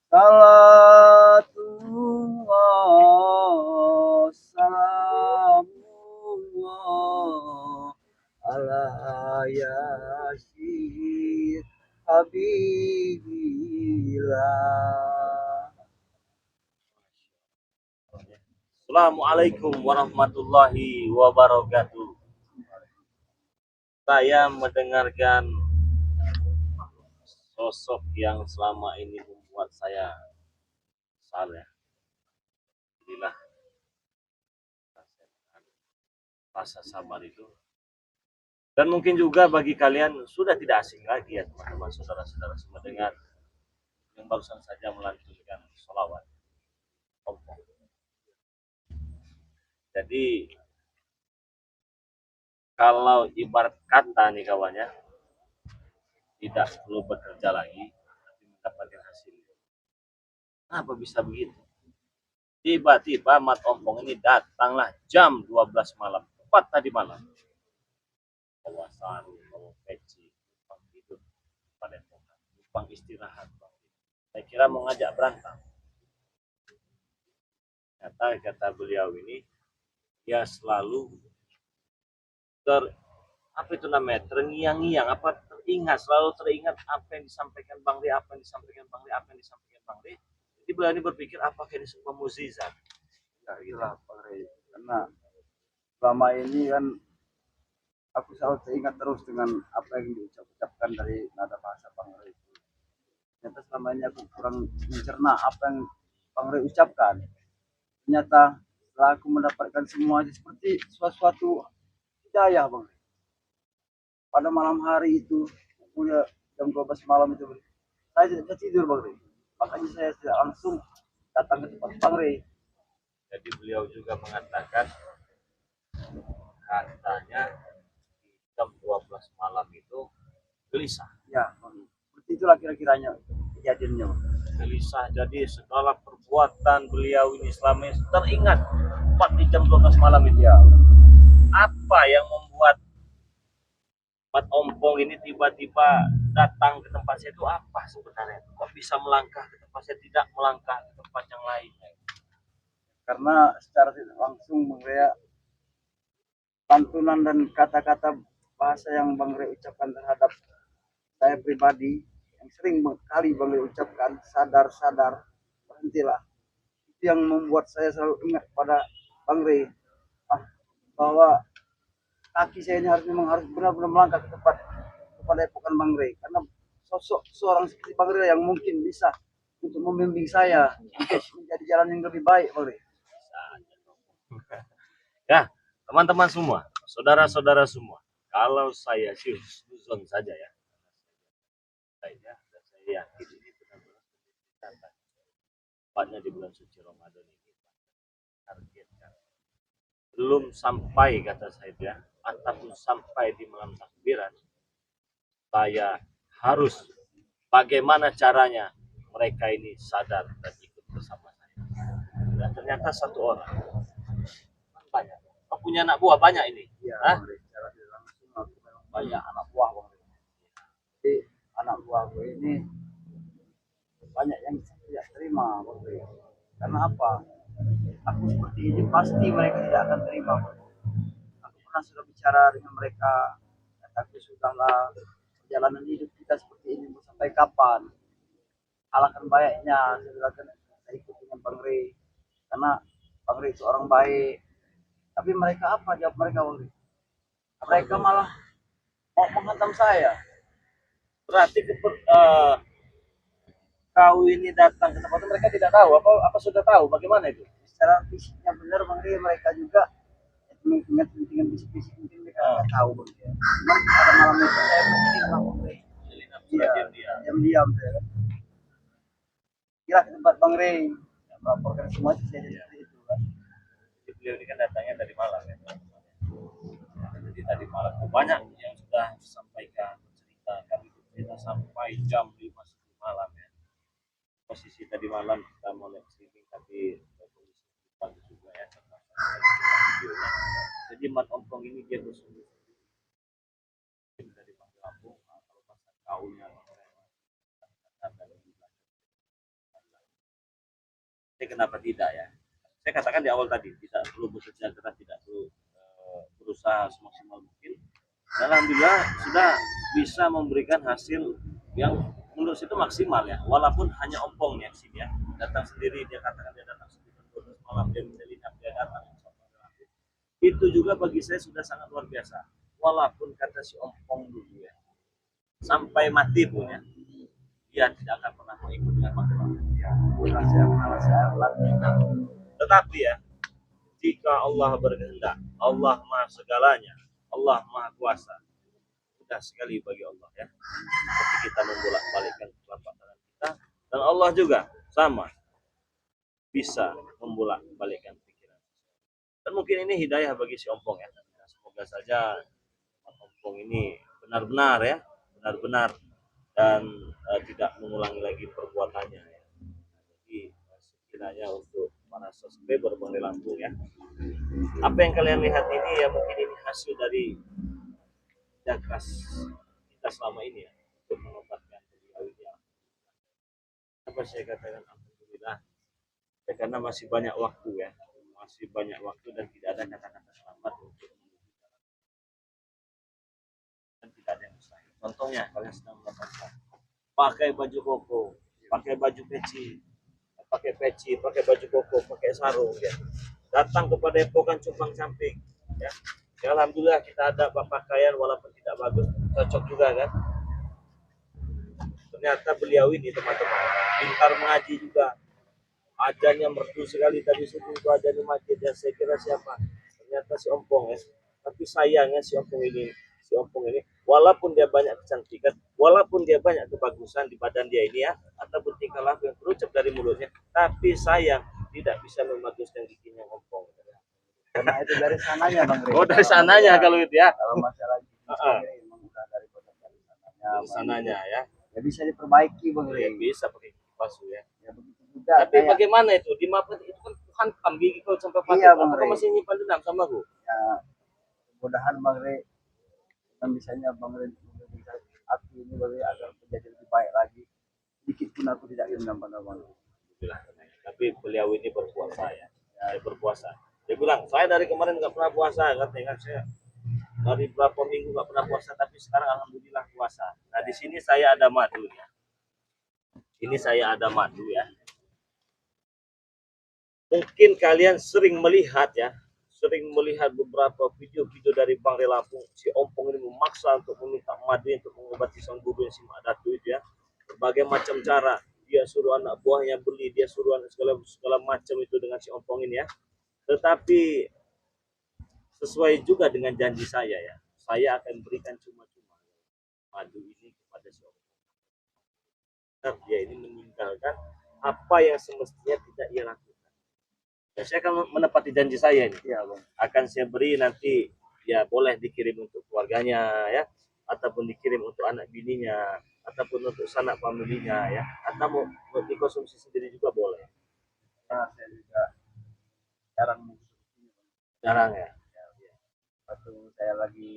Salatullah salamullah ala yasin habibillah. Assalamualaikum warahmatullahi wabarakatuh. Saya mendengarkan sosok yang selama ini membuat saya kesal ya. Inilah rasa sabar itu. Dan mungkin juga bagi kalian sudah tidak asing lagi ya teman-teman saudara-saudara semua dengan yang barusan saja melantunkan sholawat. Jadi kalau ibarat kata nih kawannya, tidak perlu bekerja lagi, tapi mendapatkan hasil. Kenapa bisa begitu? Tiba-tiba Mat Ompong ini datanglah jam 12 malam, tepat tadi malam. Bawa sarung, bawa peci, numpang tidur pada numpang istirahat. Saya kira mau ngajak berantem. Kata beliau ini, dia selalu apa itu namanya, terngiang-ngiang, selalu teringat apa yang disampaikan Bang Ri, apa yang disampaikan Bang Ri, apa yang disampaikan Bang Ri. Jadi beliau ini berpikir apakah ini sebuah mukjizat. Ya itulah Bang Rey. Karena selama ini kan aku selalu teringat terus dengan apa yang diucapkan dari nada bahasa Bang Rey itu. Ternyata selama ini aku kurang mencerna apa yang Bang Rey ucapkan. Ternyata setelah aku mendapatkan semuanya seperti suatu hidayah Bang Rey. Pada malam hari itu, punya jam 12 malam itu, saya tidak bisa tidur Bang Rey. Makanya saya tidak langsung datang ke tempat Bang Rey. Jadi beliau juga mengatakan katanya di jam 12 malam itu gelisah. Ya, seperti itulah kira-kiranya kejadiannya. Gelisah, jadi segala perbuatan beliau ini selama ini teringat tepat di jam 12 malam itu. Ya. Apa yang membuat Mat Ompong ini tiba-tiba datang ke tempat saya itu apa sebenarnya? Kok bisa melangkah ke tempat saya, tidak melangkah ke tempat yang lain? Karena secara tidak langsung Bang Rey, lantunan dan kata-kata bahasa yang Bang Rey ucapkan terhadap saya pribadi yang sering kali Bang Rey ucapkan, sadar berhentilah, itu yang membuat saya selalu ingat pada Bang Rey, bahwa kaki saya ini harus benar-benar melangkah ke tempat kepada epokan Bang Rey, karena sosok seorang seperti Bang Rey yang mungkin bisa untuk membimbing saya untuk menjadi jalan yang lebih baik Bang Rey. Ya, teman-teman semua, saudara-saudara semua, kalau saya sih husnuzon saja ya, saya yakin ini benar-benar tepatnya di bulan suci Ramadan ini targetkan. Belum sampai kata saya ya, ataupun sampai di malam takbiran, saya harus bagaimana caranya mereka ini sadar dan ikut bersama saya. Dan ternyata satu orang banyak. Oh, punya anak buah banyak ini. Ya, Hah? Bang Rey, secara tidak langsung aku memang banyak anak buah Bang Rey. Jadi anak buahku ini banyak yang tidak terima Bang Rey. Karena apa? Aku seperti ini pasti mereka tidak akan terima. Aku pernah sudah bicara dengan mereka, kataku sudahlah, perjalanan hidup kita seperti ini mau sampai kapan? Alangkah baiknya silakan saya ikut dengan Bang Rey, karena Bang Rey itu orang baik. Tapi mereka apa jawab mereka Bang Rey? Mereka malah mau menghantam saya. Berarti kau ini datang ke tempat itu mereka tidak tahu apa sudah tahu bagaimana itu? Secara fisiknya benar Bang Rey, mereka juga mengingat dengan bisik-bisik mungkin mereka nggak tahu Bang Rey. Cuman pada malam itu saya bercerita Bang Rey. Iya, diam-diam saya kan. Kira ke tempat Bang Rey, melaporkan semua kejadian seperti itu kan. Jadi beliau ini kan datangnya dari malam ya. Jadi tadi malam banyak yang sudah disampaikan cerita, kami cerita sampai jam 5 malam ya. Posisi tadi malam kita mau live streaming tapi kondisi pagi juga ya karena videonya. Jadi Mat Ompong ini dia bersungguh dari Lampung kalau pasar kaulnya kenapa tidak ya? Saya katakan di awal tadi, tidak perlu bekerja keras, tidak perlu berusaha semaksimal mungkin. Dan alhamdulillah sudah bisa memberikan hasil yang menurut saya itu maksimal ya, walaupun hanya ompongnya sini ya, datang sendiri, dia katakan dia datang sendiri, terus malam dia menyelinap, dia datang, itu juga bagi saya sudah sangat luar biasa. Walaupun kata si ompong dulu ya, sampai mati pun ya, dia tidak akan pernah mau ikut dengan magelang. Ya, nasihat Tetapi ya, jika Allah berkehendak, Allah maha segalanya, Allah maha kuasa, mudah sekali bagi Allah ya. Seperti kita membolak-balikkan telapak tangan kita, dan Allah juga sama bisa membolak-balikkan pikiran. Dan mungkin ini hidayah bagi si ompong ya. Semoga saja ompong ini benar-benar ya, benar-benar dan tidak mengulangi lagi perbuatannya ya. Jadi setidaknya untuk para subscriber Bang Lampung ya, apa yang kalian lihat ini ya mungkin ini hasil dari kerja kita selama ini ya untuk mengobatkan beliau ini ya. Apa saya katakan alhamdulillah ya, karena masih banyak waktu ya, masih banyak waktu dan tidak ada kata-kata selamat untuk dan tidak ada yang mustahil. Contohnya kalian sedang mendapatkan pakai baju koko, pakai baju peci, pakai baju koko, pakai sarung ya. Datang kepada epokan Cupang Camping ya. Ya alhamdulillah kita ada pakaian walaupun tidak bagus, cocok juga kan. Ternyata beliau ini teman-teman pintar mengaji juga. Ajannya merdu sekali tadi subuh itu ajan di masjid ya, saya kira siapa? Ternyata si Ompong ya. Tapi sayangnya si Ompong ini walaupun dia banyak kecantikan, walaupun dia banyak kebagusan di badan dia ini ya, ataupun tingkah laku yang terucap dari mulutnya, tapi sayang tidak bisa memaguskan giginya Ompong. karena itu dari sananya Bang Rey. Oh dari sananya kalau itu ya. Kalau masalah gigi sendiri memang udah dari sananya. Dari sananya ya. Ya bisa diperbaiki Bang Ya, Rey. bisa pakai gigi palsu ya. Ya begitu juga. Tapi bagaimana itu? Di Mapet itu kan Tuhan gigi kau sampai patah. Iya, Bang Apakah Rey. masih nyimpan dendam sama aku? Ya mudahan Bang Rey dan bisanya Bang Rey aku ini Bang Rey agar menjadi lebih baik lagi. Sedikit pun aku tidak dendam pada Bang Rey. Tapi beliau ini berpuasa ya. Saya berpuasa. Dia bilang, saya dari kemarin nggak pernah puasa, katanya saya dari berapa minggu nggak pernah puasa, tapi sekarang alhamdulillah puasa. Nah di sini saya ada madu ya. Ini saya ada madu ya. Mungkin kalian sering melihat ya, sering melihat beberapa video-video dari Bang Rey Lampung, si Ompong ini memaksa untuk meminta madu untuk mengobati sang guru yang si Mak Datu itu ya. Berbagai macam cara, dia suruh anak buahnya beli, dia suruh segala macam itu dengan si Ompong ini ya. Tetapi sesuai juga dengan janji saya ya, saya akan berikan cuma-cuma madu ini kepada si Ompong. Dia ini meninggalkan apa yang semestinya tidak ia lakukan. Ya, saya akan menepati janji saya ini. Iya Bang. Akan saya beri nanti ya boleh dikirim untuk keluarganya ya, ataupun dikirim untuk anak bininya, ataupun untuk sanak familinya ya, atau mau dikonsumsi sendiri juga boleh. Nah, saya juga Jarang ya. waktu saya lagi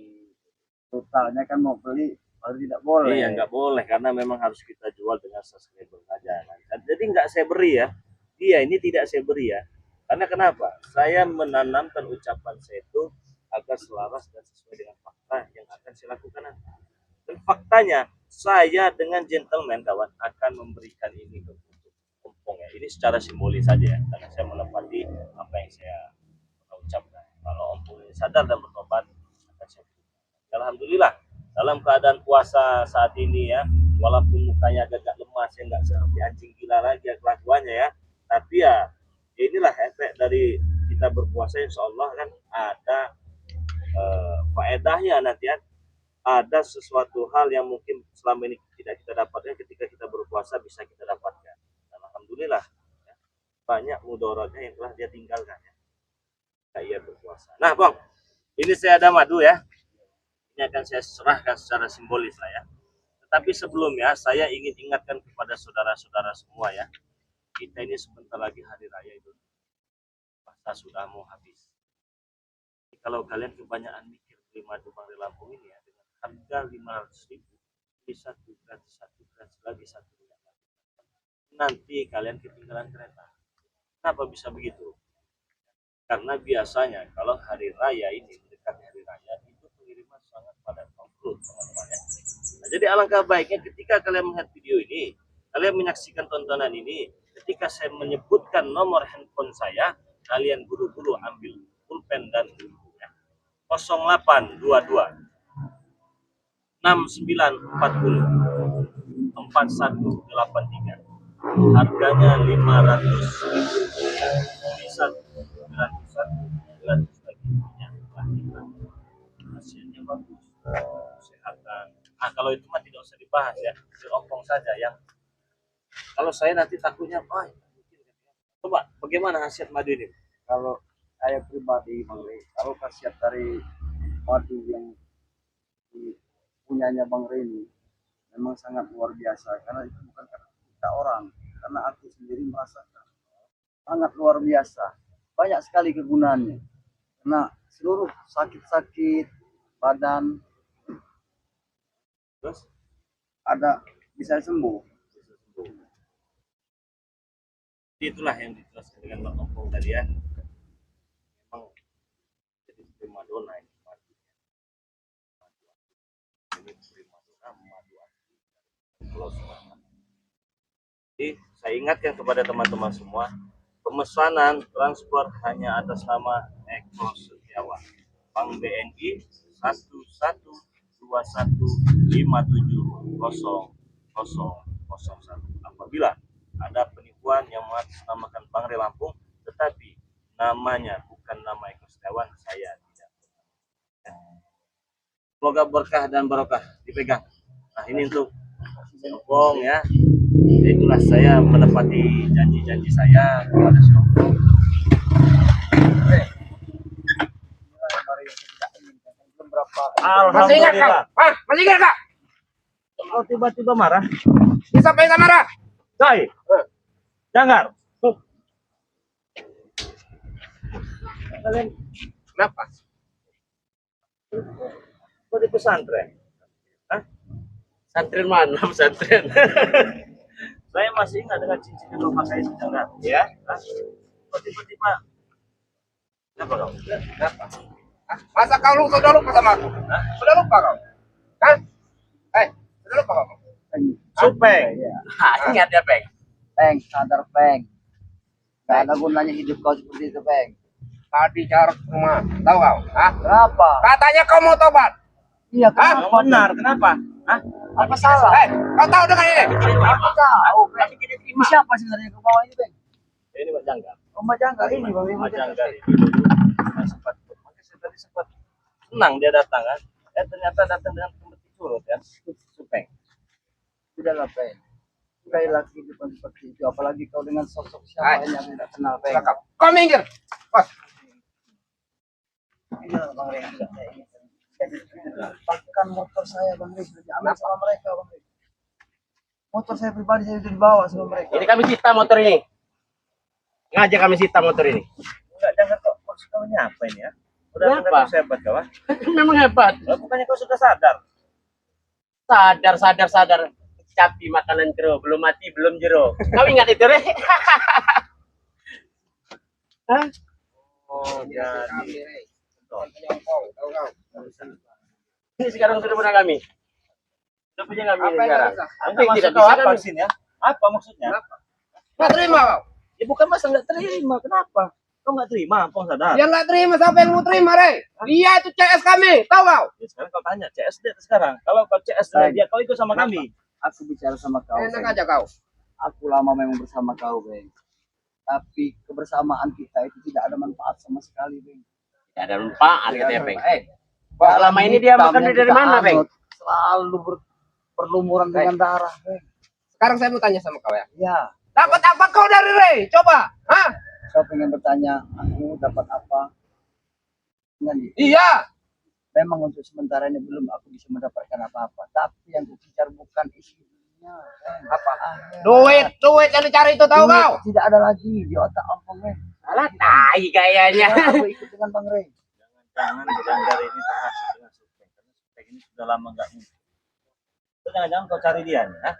totalnya kan mau beli baru tidak boleh. Iya nggak boleh karena memang harus kita jual dengan subscriber saja kan. Jadi nggak saya beri ya. Dia ini tidak saya beri ya. Karena kenapa? Saya menanamkan ucapan saya itu agar selaras dan sesuai dengan fakta yang akan saya lakukan nanti. Dan faktanya saya dengan gentleman kawan akan memberikan ini ke Ompong ya. Ini secara simbolis saja ya. Karena saya menepati apa yang saya ucapkan. Kalau Ompong ini sadar dan bertobat akan saya berikan. Alhamdulillah dalam keadaan puasa saat ini ya, walaupun mukanya agak lemas ya, nggak seperti anjing gila lagi kelakuannya ya, tapi ya inilah efek dari kita berpuasa. Insya Allah kan ada faedahnya nanti ya, ada sesuatu hal yang mungkin selama ini tidak kita dapatkan ketika kita berpuasa bisa kita dapatkan. Dan alhamdulillah ya, banyak mudaratnya yang telah dia tinggalkan ya, ia berpuasa. Nah Bang, ini saya ada madu ya. Ini akan saya serahkan secara simbolis lah ya. Tetapi sebelumnya saya ingin ingatkan kepada saudara-saudara semua ya. Kita ini sebentar lagi hari raya itu masa sudah mau habis. Jadi kalau kalian kebanyakan mikir beli madu Bang Rey Lampung ini ya dengan harga 500.000 beli satu gratis lagi satu. Nanti kalian ketinggalan kereta. Kenapa bisa begitu? Karena biasanya kalau hari raya ini, mendekati hari raya, itu pengiriman sangat padat overload, teman-teman ya. Nah, jadi alangkah baiknya ketika kalian melihat video ini, kalian menyaksikan tontonan ini, ketika saya menyebutkan nomor handphone saya, kalian buru-buru ambil pulpen dan bukunya. 0822 6940 4183. Harganya 500. Bisa gratisan gratis lagi yang hasilnya bagus, kesehatan. Kalau itu mah tidak usah dibahas ya, diopong saja yang kalau saya nanti takutnya, coba bagaimana hasil madu ini? Kalau saya pribadi, Bang Rey, kalau khasiat dari madu yang punyanya Bang Rey ini memang sangat luar biasa, karena itu bukan karena kita orang, karena aku sendiri merasakan sangat luar biasa, banyak sekali kegunaannya, karena seluruh sakit-sakit badan Terus ada bisa sembuh. itulah yang dijelaskan dengan Bang Opong tadi ya. Memang jadi primadona ini madu. Ini primadona madu asli Pulau Sumatera. Jadi saya ingatkan kepada teman-teman semua, pemesanan transport hanya atas nama Eko Setiawan, Bank BNI 1121570001. Apabila ada penipuan yang mengatasnamakan Bank Re Lampung, tetapi namanya bukan nama Eko Setiawan, saya tidak. Semoga berkah dan barokah dipegang. Nah ini untuk Opong ya. Itulah saya menepati janji-janji saya kepada si Opong. Masih ingat kau? Hah? Masih ingat kak? Kau tiba-tiba marah? Bisa pengen marah? Cai, jangan. Kalian Kenapa? kau di pesantren? Hah? Santrin mana pesantren? Saya masih ingat dengan cincin yang kau pakai itu, jangan. Ya. Hah? Kau tiba-tiba kenapa kau? Kenapa? Hah? Masa kau sudah lupa sama aku? Hah? Sudah lupa kau? Hah? Sudah lupa kau? Supeng. Ingat ya, Peng? Peng, sadar Peng, gak ada gunanya hidup kau seperti itu Peng. Tadi jarok rumah, tahu kau? Hah? Kenapa? Katanya kau mau tobat. Iya Hah? kan? Benar, kenapa? Hah? Apa salah? Kau tahu dengan ini? Aku tahu Peng. Ini siapa sebenarnya ke bawah ini Peng? Ini Mbak Jangga. Oh Majangga ini Bang. Mbak Jangga ini. Sempat, makanya saya tadi sempat senang dia datang kan. Ternyata datang dengan kembali curut ya. Supeng. Sudahlah Peng. Sekali lagi bukan seperti itu, apalagi kau dengan sosok siapa yang tidak kenal Peng. Silakan. Kau minggir. Bos. Iya Bang Rey, bahkan motor saya Bang Rey sudah diambil sama mereka Bang Rey. Motor saya pribadi saya sudah dibawa sama mereka. Ini kami sita motor ini. Ngajak kami sita motor ini. Enggak, jangan kok. Maksud kau ini apa ini ya? Udah Kenapa? mendapat hebat kau ah? Memang hebat. Bukannya kau sudah sadar? Sadar. Capi makanan jero, belum mati belum jero. Kau ingat itu, Re? Hah? Oh, jadi. Ini sekarang sudah punya kami. Sudah punya kami ini sekarang. Apa maksud kau apa di sini ya? Apa maksudnya? Nggak terima kau. Ya bukan masa nggak terima. Kenapa? Kau nggak terima, kau sadar. Yang nggak terima siapa yang mau terima, Re? Dia itu CS kami, tahu kau? Ya, sekarang kau tanya CS dia sekarang. Kalau kau CS dia, kau ikut sama kami. Aku bicara sama kau. Enak Peng. aja kau. Aku lama memang bersama kau, Bang. Tapi kebersamaan kita itu tidak ada manfaat sama sekali, Bang. Tidak ada lupa, katanya, Peng. Dalam Selama ini dia hitam makan yang dari kita mana, Beng? anut Selalu berlumuran dengan darah, Bang. Sekarang saya mau tanya sama kau ya. Ya, Dapat apa kau dari Re? Coba. Hah? saya pengen bertanya, aku dapat apa? Dengan Iya. memang untuk sementara ini belum aku bisa mendapatkan apa-apa. Tapi yang kukejar bukan isinya, Bang. Apa? Akhirat. Duit yang dicari itu tahu Duit kau? tidak ada lagi di otak Opong, Bang. Alah, tai kayaknya. Aku ikut dengan Bang Rey. Jangan Janggar ini termasuk dengan Supeng. Karena Supeng ini sudah lama nggak muncul. Itu jangan-jangan kau cari dia nih, ya?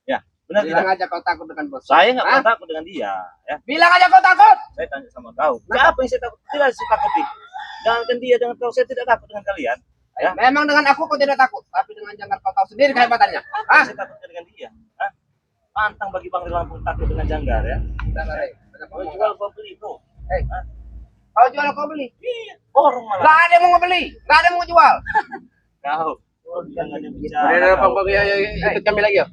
Ya. Benar Bilang tidak? aja kau takut dengan bos. Saya nggak Hah? pernah takut dengan dia. Ya, Bilang aja kau takut. saya tanya sama kau. Apa yang saya takut? Tidak saya takuti. Jangankan dia, dengan kau, saya tidak takut dengan kalian. Ya, Memang dengan aku kau tidak takut, tapi dengan Janggar kau tahu sendiri kehebatannya. apa Hah? saya takut dengan dia? Hah? Pantang bagi Bang Ridwan pun takut dengan Janggar ya. Udah, Ray. Udah, Kau kau jual kau beli bro. Eh, Hah? kau jual kau beli. Iya, orang malah. Nggak ada yang mau beli, nggak ada yang mau jual. Kau. Oh, jangan Udah, bicara. Bang, Bang, ya, ikut kami lagi ya.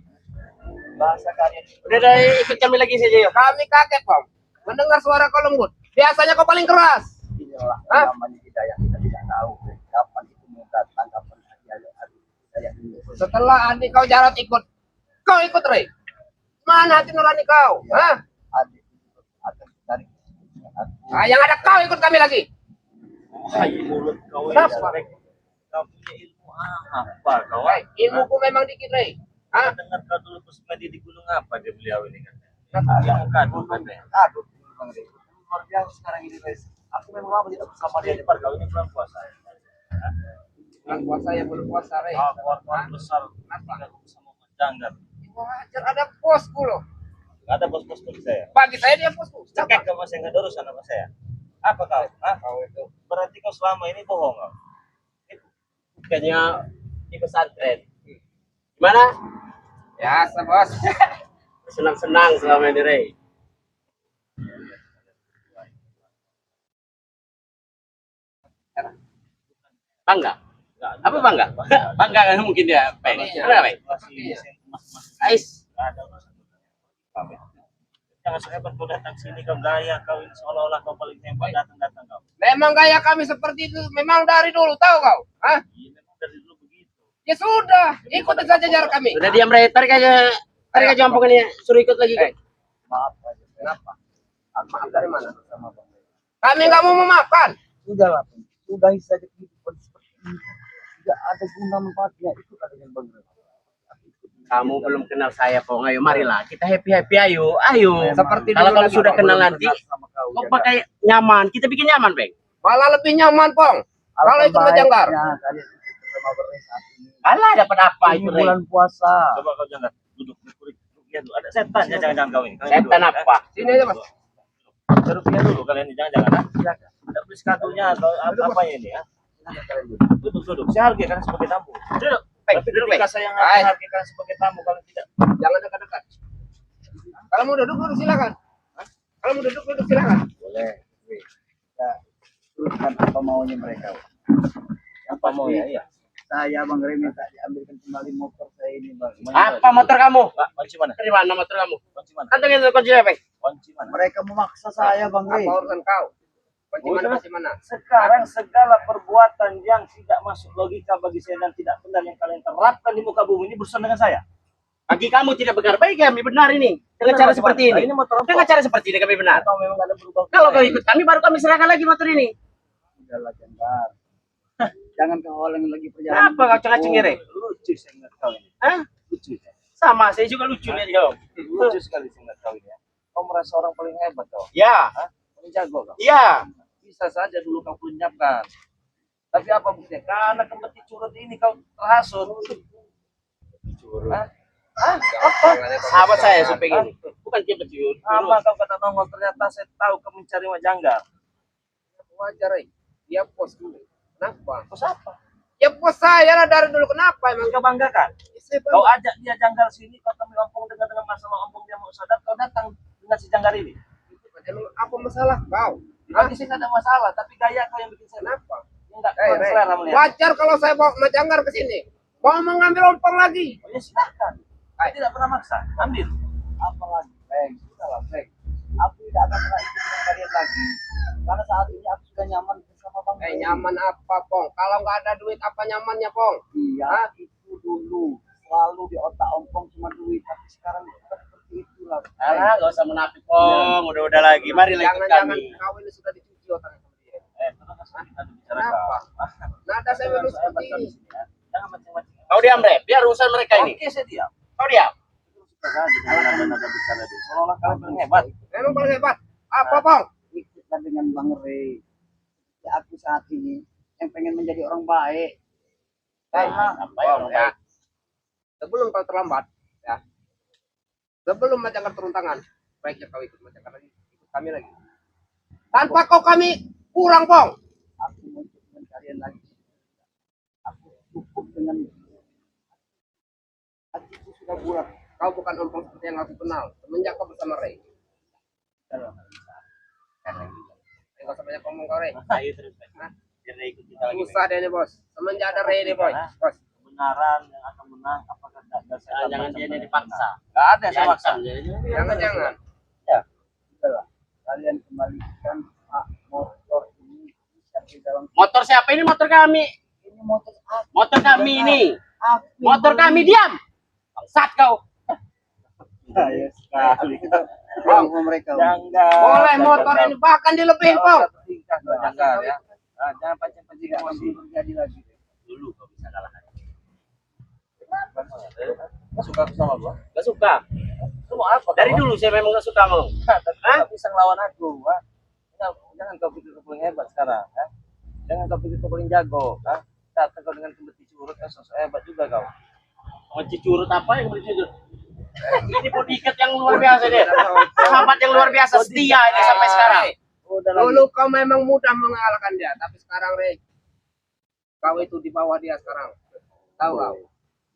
Bahasa kalian. Udah, ikut kami lagi saja ya. Kami kaget, Bang. Mendengar suara kau lembut. Biasanya kau paling keras. Inilah Hah? namanya hidayah, kita tidak tahu kapan itu mau datang, kapan hidayah ini. Setelah adik kau jarot ikut, kau ikut, Ray. Mana hati nurani kau? Hah? Adik akan cari aku. Ah, yang ada kau ikut kami lagi. Hai mulut kau ini. Kenapa? Kau punya ilmu apa kau? Ray, ilmuku memang dikit, Ray. Hah? Dengar kau dulu Kusmedi di gunung apa dia beliau ini kan? Kenapa? Yang kadung katanya. Aduh, Bang Rey. Luar biasa sekarang ini, guys. Aku memang lama tidak bersama dia. Dia kau ini bulan puasa. Bulan puasa ya belum puasa, Ray. Kau keluar besar. Kenapa? Tidak bersama Janggar. Wajar ada bosku loh. Gak ada bos-bos dari saya. Bagi saya dia bosku. Cekek kau masih nggak ada urusan sama saya. Apa kau? Hah? Kau itu Berarti kau selama ini bohong kau. Bukannya di pesantren. Gimana? ya, bos. Senang-senang selama ini, Ray. Bangga? Apa bangga? Bangga kan mungkin dia, Peng. Kenapa, Peng? Ais. Ada urusan. Jangan sehebat kau datang sini kau gaya kau ini seolah-olah kau paling hebat datang kau. Memang gaya kami seperti itu. Memang dari dulu, tahu kau? Hah? Iya memang dari dulu begitu. Ya sudah, ikuti saja jarak kami. Sudah diam, Ray. Tarik aja ampungannya. Suruh ikut lagi. Eh. Maaf aja. Kenapa? Maaf dari mana? Sama Bang Rey. Kami nggak mau memaafkan. Sudahlah, Bang. Sudahi saja kehidupan seperti ini. Tidak ada guna manfaatnya. Ikutlah dengan Bang Rey. Kamu belum kenal saya, Pong. Ayo, marilah. Kita happy-happy, ayo. Ayo. Seperti Kalau dulu kamu lagi, sudah Bang. kenal Belum nanti, kenal sama kau, kau Janggar. pakai nyaman. Kita bikin nyaman, Bang. Malah lebih nyaman, Pong. Kalau ikut sama Janggar. Baiknya kalian ikut bersama Bang Rey saat ini. Alah, dapat apa Ini itu, Ray? bulan puasa. Coba kau jangan duduk lihat dulu. Ada setan ya jangan kau ini. Kalian Setan duduk, apa? Sini aja, Mas. Duduk lihat dulu kalian ini jangan. Silakan. Ada tulis kartunya atau apanya ini ya? Silakan kalian duduk. Duduk. Saya hargai kalian sebagai tamu. Duduk. Tapi Duduk, ketika Bang. saya Hai. hargai kalian sebagai tamu kalau tidak. Jangan dekat-dekat. Kalau mau duduk silakan. Kalau mau duduk silakan. Boleh. Wih. Ya, teruskan apa maunya mereka. Apa mau ya? Iya. Saya Bang Rey minta diambilkan kembali motor saya ini, Bang. Apa motor kamu? Pak, kunci mana? Dari mana motor kamu? Kunci mana? Kantongin itu kuncinya, Bang. Kunci mana? Mereka memaksa saya, Bang Rey. Apa urusan kau? Kunci mana, kunci mana? Sekarang segala perbuatan yang tidak masuk logika bagi saya dan tidak benar yang kalian terapkan di muka bumi ini berurusan dengan saya. Bagi kamu tidak benar, baik kami benar ini. Dengan Benar, cara Mas seperti Iwan. ini. Ini motor apa? Dengan cara seperti ini kami benar. Atau memang ada berubah? Kalau kau ikut kami, baru kami serahkan lagi motor ini. Udahlah, Janggar. Jangan kau halangi lagi perjalanan. Kenapa kau cengak-cengir, Ray? Lucu saya ngeliat kau ini. Hah? Lucu. Sama, saya juga lucu lihat kau. Lucu sekali saya ngeliat kau ini ya. Kau merasa orang paling hebat kau. Ya, Hah? Paling jago kau. ya. Bisa saja dulu kau lenyapkan. Tapi apa buktinya? Karena kembali curut ini kau terhasut. Hah? Hah? Apa? Sahabat saya suping ini. Bukan dia betul. Sama kau kata nongol ternyata saya tahu kau mencari Janggar. Wajar, Ray. Dia bos dulu. Kenapa? Bos apa? Ya bos saya lah dari dulu. Kenapa emang? Kau banggakan. Saya Kau ajak dia Janggar sini, kau kami ompong dengan masalah ompong dia mau sadar, kau datang dengan si Janggar ini. Emang apa masalah kau? Bagi sini ada masalah, tapi gaya kau yang bikin saya Kenapa? enggak Ray, selera melihat. wajar kalau saya bawa sama Janggar ke sini. Mau mengambil ompong lagi. Oh, ya silakan. Saya tidak pernah maksa. Ambil. Apalagi, Bang. Sudahlah, Bang. Aku tidak akan pernah ikut dengan kalian lagi. Karena saat ini aku sudah nyaman bersama Bang Rey. Nyaman apa, Pong? Kalau nggak ada duit, apa nyamannya, Pong? Iya, itu dulu. Selalu di otak ompong cuma duit. Tapi sekarang bukan seperti itulah. Alah, gak usah menafik, Pong. Udah lagi. Mari ikut Jangan-jangan kami. kau ini sudah dicuci otaknya sama dia. Terus kita bicara Kenapa? Nada saya memang seperti ini. Jangan macam-macam. Kau diam, Bre. Biar urusan mereka ini. Oke, saya diam. Kau diam. Suka saja dengan nada bicara dia. Seolah-olah kalian paling hebat. Memang paling hebat. Apa, Pong? Ikutlah dengan Bang Rey. Ya, aku saat ini yang pengen menjadi orang baik. Karena Apa ya, orang baik? Sebelum kau terlambat, ya. Sebelum Majangkar turun tangan, baiknya kau ikut Majangkar lagi, ikut kami lagi. Tanpa kau kami kurang, Pong. Aku mau ikut dengan kalian lagi. Aku cukup dengan hatiku sudah bulat. Kau bukan ompong seperti yang aku kenal. Semenjak kau bersama Ray. Kalau Enggak usah banyak ngomong kau, Ray. Ayo terus, Pak. Biar dia ikut kita lagi. Susah deh nih, Bos. Semenjak ada Ray nih, Boy. Bos. Kebenaran yang akan menang, apakah tidak ada Jangan dia ini dipaksa. Nggak ada saya maksa. Jangan. ya, sudahlah. Kalian kembalikan motor ini bisa di dalam. Motor siapa ini? Motor kami. Ini motor aku. Motor kami ini. Aku Motor kami, diam. Bangsat kau. Saya sekali. Bang, mereka. Jangan. Boleh motor ini bahkan dilebihin, Pong. Jangan ya. Jangan pancing-pancing emosi terjadi lagi. Dulu kau bisa kalahkan. Nggak suka aku sama gua? Gak suka. Lu mau apa? Dari dulu saya memang gak suka mau. Tapi nggak bisa ngelawan aku. Ha? Jangan kau pikir kau paling hebat sekarang. Ha? Jangan kau pikir kau paling jago. Ha? Datang kau dengan kompetisi urut, sosok hebat juga kau. Mau curut apa yang beli curut? Ini bodyguard yang luar biasa deh. Sahabat yang luar biasa, setia ini sampai sekarang. Dulu kau memang mudah mengalahkan dia, tapi sekarang, Ray, kau itu di bawah dia sekarang. Tahu kau?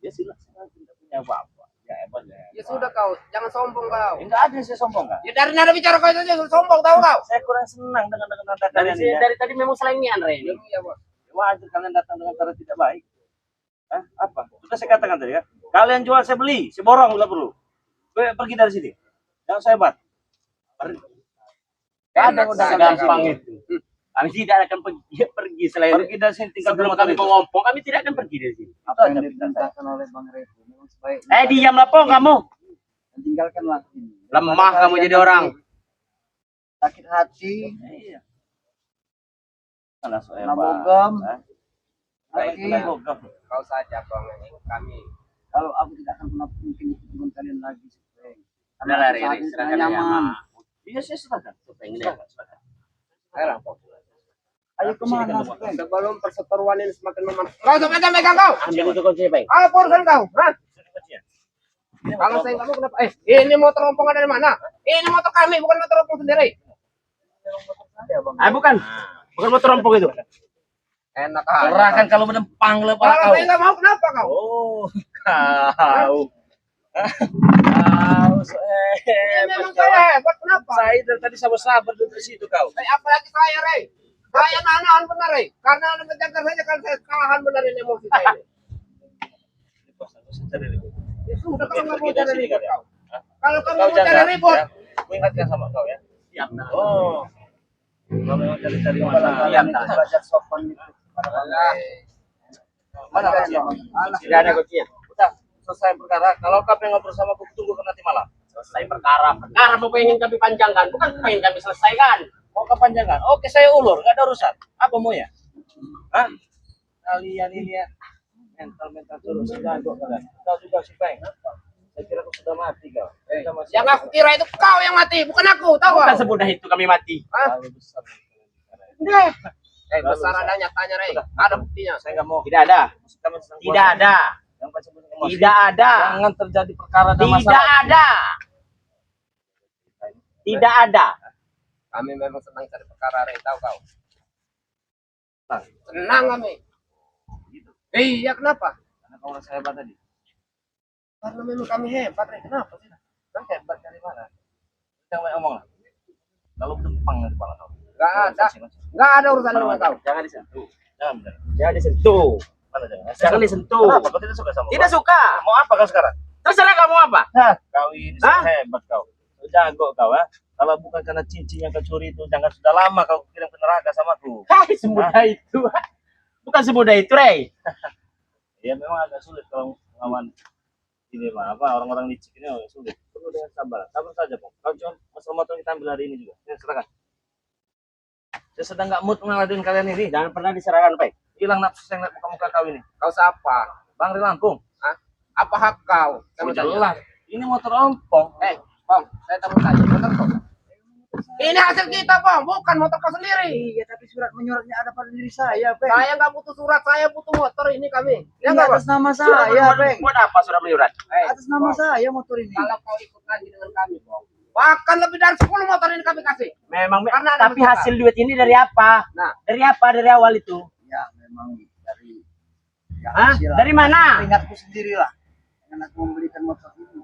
Ya silahkan tidak punya apa-apa. Ya hebat ya. Ya sudah kau, jangan sombong kau. Enggak ada yang saya sombong kan? Ya dari nada bicara kau saja sombong, tahu kau? Saya kurang senang dengan nada Dari kalian ini. dari tadi memang selengian Ray ini. Iya, Bos. Wajar kalian datang dengan cara tidak baik. Hah? Apa? Sudah saya katakan tadi kan. Kalian jual saya beli, saya borong bila perlu. Pergi dari sini. Jangan saya hebat. Enak udah Segampang itu. Kami tidak akan pergi selain Pergi dari sini tinggal sebelum motor kami itu. mengompong, kami tidak akan pergi dari sini. Apa yang diperintahkan oleh Bang Revo memang sebaiknya Diamlah Pong kamu. tinggalkanlah ini. Lemah kamu jadi orang. Sakit hati, Iya. Salah so hebat. nabogam. Hah? Lagi, Nabogam. Kau saja, Pong, yang ikut kami. kalau aku tidak akan pernah mungkin ikut dengan kalian lagi. Udah lah, Ray, Saat ini serahkan saya aja nyaman. sama. Iya, saya serahkan. Supeng ini dapat, silakan. Ayolah, Pong. Ayo kemana, Bang? Sebelum perseteruan ini semakin memanas. Kau sampai megang kau. Ambil itu kunci, Bang. Apa urusan kau? Hah? Kalau saya nggak mau kenapa? Ini motor rombongan dari mana? Ini motor kami, bukan motor rombong sendiri. Bukan. Bukan motor rompong itu. Enak aja. Serahkan kalau menempang Kalau lepas kau. saya nggak mau, kenapa kau? Oh, kau. Kau so Ini hebat. memang saya hebat, kenapa? Saya dari tadi sama sahabat dari situ kau. Apalagi saya, Rey. Saya nahan benar, Rey. Karena anda menjaga saja kan saya kalahan benar ini emosi saya ini. Ya sudah, kalau nggak mau cari ribut kau. Kalau kamu Kau mau cari jangan. ribut, Ya. Aku ingatkan sama kau ya. Siap. Oh. Kau memang cari-cari masalah. Siap. Belajar sopan itu. Mana kunci? Tidak ada kuncinya. Udah selesai perkara. Kalau kau pengen ngobrol sama aku, tunggu ke nanti malam. Selesai perkara. Perkara mau pengen kami panjangkan, bukan pengen kami selesaikan. Mau kepanjangan? Oke, saya ulur, nggak ada urusan. Apa mau ya? Hah? Kalian ini ya mental terus jago kalian. Kau juga sih, Bang. Saya kira kau sudah mati kau. Sudah masih yang aku kira itu kau yang mati, bukan aku, tahu Bukan kau? semudah itu kami mati. Hah? terlalu besar. Besar ada nyatanya, Rey. Ada buktinya. Saya nggak mau. Tidak ada. Kamu sedang Tidak puasa. ada. Yang pancing emosi. Tidak ada. Jangan terjadi perkara dan Tidak masalah. ada. Tidak ada. Kami memang senang cari perkara, Rey, tahu kau? Nah, Senang kami. gitu. Iya, kenapa? Karena kau rasa hebat tadi. Karena memang kami hebat, Rey. Kenapa sih? Kan hebat dari mana? Jangan banyak ngomong lah. Kalau dempang di kepala kau. Nggak ada. Nggak ada urusan dengan kau. Jangan disentuh. Jangan benar. Jangan disentuh. Mana jangan? Jangan disentuh. Kenapa kau tidak suka sama Tidak kau? suka. Mau apa kau sekarang? Terserah kamu apa? Kau ini Hah? hebat kau. Kau jago kau ya. Kalau bukan karena cincin yang kau curi itu, jangan sudah lama kau kirim ke neraka sama aku. Hai, semudah itu. Bukan semudah itu, Rey. Ya memang agak sulit kalau melawan ini mah apa orang-orang licik ini agak sulit. Perlu dengan sabar. Sabar saja, Bang. Kau cuma masalah motor kita ambil hari ini juga. Ya, silakan. Saya sedang nggak mood ngeladenin kalian ini. Jangan pernah diserahkan, Pak. Hilang nafsu yang lihat muka-muka kau ini. Kau siapa? Bang di Lampung. Hah? Apa hak kau? Oh, Kami tanya. jelas. Ini motor ompong. Pong, saya tahu tanya. Motor kau? Ini hasil kita, Bang, bukan motor kau sendiri. Iya, tapi surat menyuratnya ada pada diri saya, Bang. Saya nggak butuh surat, saya butuh motor ini kami. Ya Iya, nggak, Bang? atas nama saya, Bang. Buat apa surat menyurat? Atas nama saya motor ini. Kalau kau ikut lagi dengan kami, Bang, bahkan lebih dari 10 motor ini kami kasih. Memang Karena ada tapi masalah. hasil duit ini dari apa? Nah. Dari apa dari awal itu? Ya, memang dari ya, Hah? hasil Dari mana? keringatku sendiri lah. Dengan aku membelikan motor ini.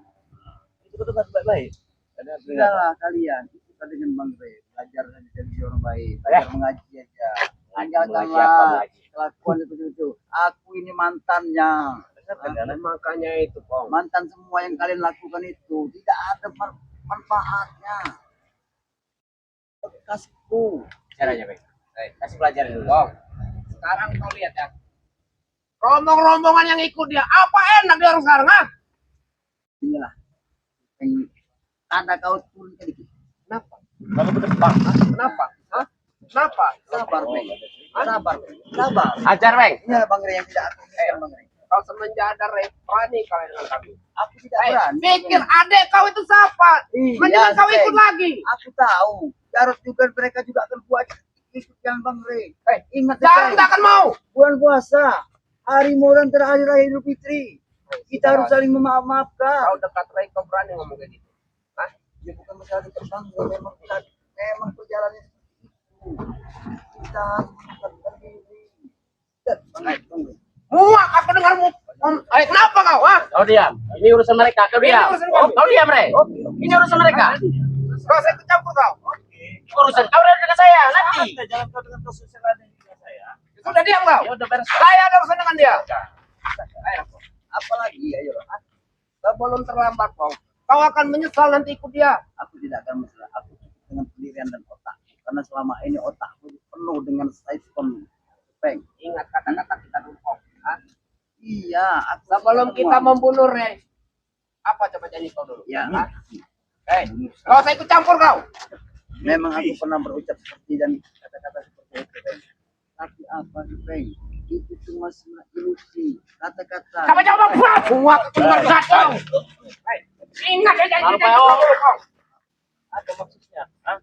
Itu betul baik-baik. Sudahlah kalian, kita dengan Bang Rey, belajar jadi orang baik, belajar mengaji aja. Mengaji apa Tinggalkanlah lagi? kelakuan itu. Aku ini mantannya. Makanya itu, Bang. Mantan semua yang kalian lakukan itu tidak ada manfaatnya. Bekasku. Caranya baik. Kasih pelajaran dulu. Bang, sekarang kau lihat ya. Rombong-rombongan yang ikut dia, apa enak dia orang sekarang, ah? Inilah. Yang tanda kau turun sedikit. Kenapa? Kamu berdepan. Kenapa? Hah? Kenapa? Sabar, Bang. Sabar, Bang. Sabar. Ajar, Bang. Inilah Bang Rey yang tidak aku inginkan, Bang Rey. Kau semenjak ada berani kalian dengan kami. Aku tidak berani. Pikir adek kau itu siapa? Iya, Mendingan kau Bang. ikut lagi. Aku tahu. Jarod juga mereka juga akan buat ikut yang Bang Rey. Ingat Jarang tidak akan mau. bulan puasa, hari Moran terakhir Raya Idul Fitri. Kita harus saling memaafkan. Kau dekat Ray, kau berani ngomong kayak gitu. Hah? Ya bukan masalah dekat Bang Rey, memang perjalanannya seperti itu. Kita harus mengatakan diri. Bang Rey. Muak aku dengarmu. Kenapa kau? Ah? Kau diam. Ini urusan mereka. Kau Ini diam. urusan kami. Kau diam, Ray. Ini urusan mereka. Kau saya ikut campur kau. Urusan kau dengan saya nanti. Jangan kau dengan kasus yang lain dengan saya. Sudah diam kau. Ya udah beres. Saya ada urusan dengan dia. Ayo. Apalagi ayo. Sebelum terlambat, Bang. Kau akan menyesal nanti ikut dia. Aku tidak akan masalah. Aku cukup dengan pendirian dan otakku. Karena selama ini otakku penuh dengan siphon. Bang. Ingat kata-kata kita dulu, Bang. Hah? Iya, aku Sebelum sudah kita semua. membunuh Ray, apa coba janji kau dulu? Ya, Hah? Kau saya ikut campur kau. memang aku pernah berucap seperti dan kata-kata seperti itu, Bang. Tapi apa sih, Bang? Itu cuma ilusi, kata-kata. Kamu jawab apa? Muak aku dengar kau. Ingat ya janji Apa, kau dulu, Bang. Apa maksudnya? Hah?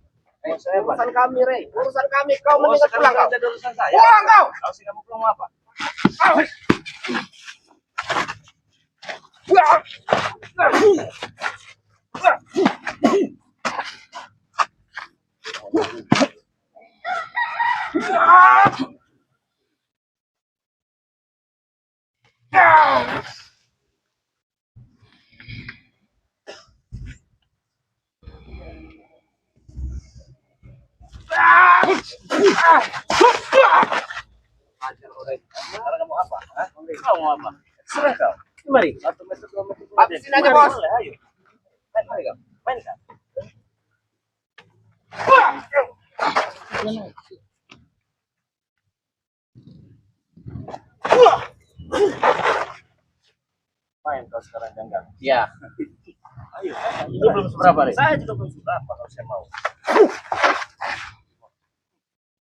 Urusan kami, Ray. Urusan kami. Kau mendingan sekarang pulang kau. ada urusan saya. Pulang kau. Kau sih kamu pulang mau apa? Sekarang kamu apa? Hah? Kau mau apa? Serah kau. Mari. Habisin aja, Bos. Ayo. Main kali kau. Main kau. Main kau sekarang janggal. Iya. Ayo. Itu belum seberapa, Rik? Saya juga belum seberapa kalau saya mau.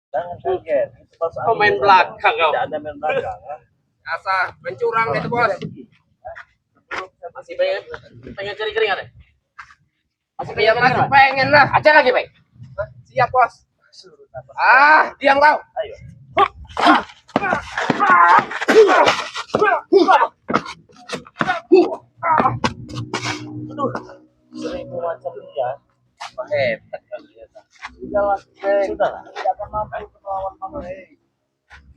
Jangan kaget. Itu pas Kau main belakang kau. Tidak ada main belakang. Ha? Asa mencurang itu, Bos. Masih pengen kering-kering ada? Masih Ya pengen masih kering pengen lah. Aja lagi, Pak. Siap, Bos. Diam kau. Aduh. Seribu macam dia. Apa hebat kali ya. Sudahlah, Bang. Sudahlah. Tidak akan mampu melawan Bang Rey.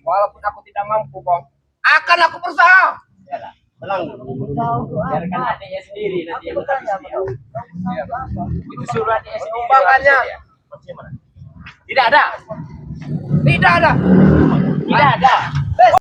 Walaupun aku tidak mampu, Bang, akan aku berusaha. Yalah. Tenang. Biarkan adiknya sendiri nanti yang bertanya, menghadapi dia. apa? Itu suruh adiknya sendiri. Sumbangannya. Maksudnya mana? Tidak ada. Tidak ada. Tidak ada.